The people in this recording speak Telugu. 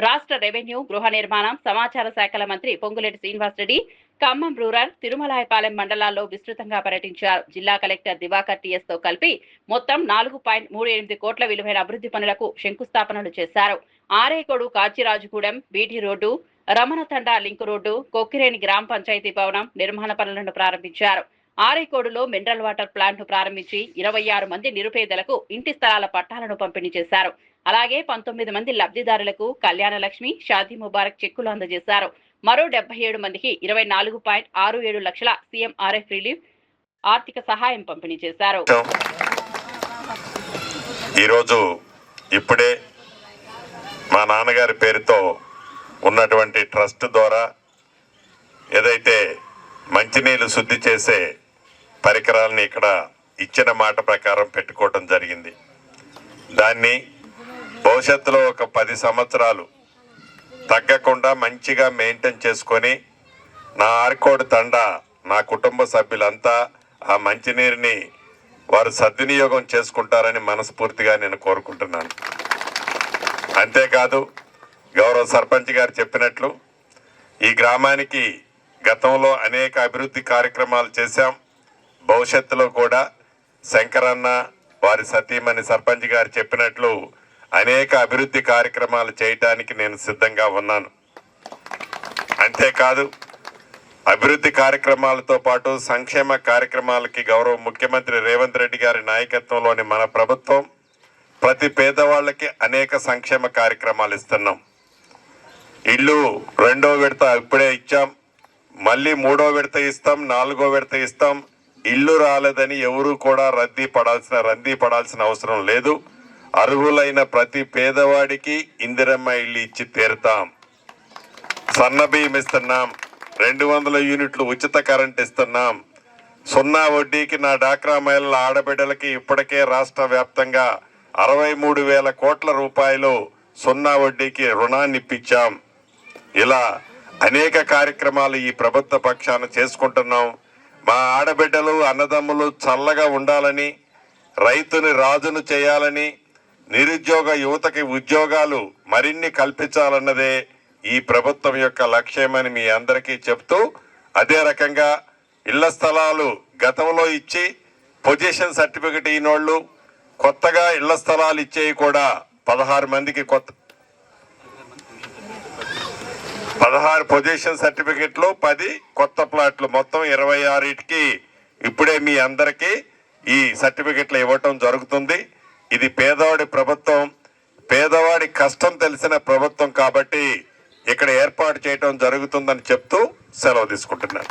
రాష్ట్ర రెవెన్యూ, గృహ నిర్మాణం, సమాచార శాఖల మంత్రి పొంగులేటి శ్రీనివాసరెడ్డి ఖమ్మం రూరల్, తిరుమలాయపాలెం మండలాల్లో విస్తృతంగా పర్యటించారు. జిల్లా కలెక్టర్ దివాకర్ టీఎస్ తో కలిపి మొత్తం 4.38 కోట్ల విలువైన అభివృద్ధి పనులకు శంకుస్థాపనలు చేశారు. Arekodu Kachirajugudem BT road, Ramanathanda link road, Kokkireni గ్రామ పంచాయతీ భవనం నిర్మాణ పనులను ప్రారంభించారు. ఆరేకోడులో మినరల్ వాటర్ ప్లాంట్ ను ప్రారంభించి 26 మంది నిరుపేదలకు ఇంటి స్థలాల పట్టాలను పంపిణీ చేశారు. అలాగే 19 మంది లబ్ధిదారులకు కళ్యాణ లక్ష్మి, షాదీ ముబారక్ చెక్కులు అందజేశారు. మరో 77 మందికి 24.67 లక్షల సీఎంఆర్ఎఫ్ రిలీఫ్ ఆర్థిక సహాయం పంపిణీ చేశారు. ఈరోజు ఇప్పుడే మా నాన్నగారి పేరుతో ఉన్నటువంటి ట్రస్ట్ ద్వారా ఏదైతే మంచినీళ్ళు శుద్ధి చేసే పరికరాలని ఇక్కడ ఇచ్చిన మాట ప్రకారం పెట్టుకోవడం జరిగింది. దాన్ని భవిష్యత్తులో ఒక 10 సంవత్సరాలు తగ్గకుండా మంచిగా మెయింటైన్ చేసుకొని నా ఆర్కోడ్ తండ, నా కుటుంబ సభ్యులంతా ఆ మంచినీరుని వారు సద్వినియోగం చేసుకుంటారని మనస్ఫూర్తిగా నేను కోరుకుంటున్నాను. అంతేకాదు గౌరవ సర్పంచ్ గారు చెప్పినట్లు ఈ గ్రామానికి గతంలో అనేక అభివృద్ధి కార్యక్రమాలు చేశాం. భవిష్యత్తులో కూడా శంకరన్న, వారి సతీమణి సర్పంచ్ గారు చెప్పినట్లు అనేక అభివృద్ధి కార్యక్రమాలు చేయడానికి నేను సిద్ధంగా ఉన్నాను. అంతేకాదు అభివృద్ధి కార్యక్రమాలతో పాటు సంక్షేమ కార్యక్రమాలకి గౌరవ ముఖ్యమంత్రి రేవంత్ రెడ్డి గారి నాయకత్వంలోని మన ప్రభుత్వం ప్రతి పేదవాళ్ళకి అనేక సంక్షేమ కార్యక్రమాలు ఇస్తున్నాం. ఇల్లు 2వ విడత ఇప్పుడే ఇచ్చాం, మళ్ళీ 3వ విడత ఇస్తాం, 4వ విడత ఇస్తాం. ఇల్లు రాలేదని ఎవరు కూడా రంది పడాల్సిన అవసరం లేదు. అర్హులైన ప్రతి పేదవాడికి ఇందిరమ్మ ఇల్లు ఇచ్చి తీరుతాం. సన్న బియ్యం ఇస్తున్నాం, 200 యూనిట్లు ఉచిత కరెంట్ ఇస్తున్నాం. 0 వడ్డీకి నా డాక్రా మహిళల ఆడబిడ్డలకి ఇప్పటికే రాష్ట్ర వ్యాప్తంగా 63,000 కోట్ల రూపాయలు 0 వడ్డీకి రుణాన్ని ఇప్పించాం. ఇలా అనేక కార్యక్రమాలు ఈ ప్రభుత్వ పక్షాన చేసుకుంటున్నాం. మా ఆడబిడ్డలు, అన్నదమ్ములు చల్లగా ఉండాలని, రైతుని రాజును చేయాలని, నిరుద్యోగ యువతకి ఉద్యోగాలు మరిన్ని కల్పించాలన్నదే ఈ ప్రభుత్వం యొక్క లక్ష్యమని మీ అందరికీ చెప్తూ, అదే రకంగా ఇళ్ల స్థలాలు గతంలో ఇచ్చి పొజిషన్ సర్టిఫికెట్ ఈనోళ్ళు కొత్తగా ఇళ్ల స్థలాలు ఇచ్చేవి కూడా 16 మందికి 16 పొజిషన్ సర్టిఫికెట్లు, 10 కొత్త ప్లాట్లు, మొత్తం 26కి ఇప్పుడే మీ అందరికీ ఈ సర్టిఫికెట్లు ఇవ్వటం జరుగుతుంది. ఇది పేదవాడి ప్రభుత్వం, పేదవాడి కష్టం తెలిసిన ప్రభుత్వం కాబట్టి ఇక్కడ ఏర్పాటు చేయటం జరుగుతుందని చెప్తూ సెలవు తీసుకుంటున్నాను.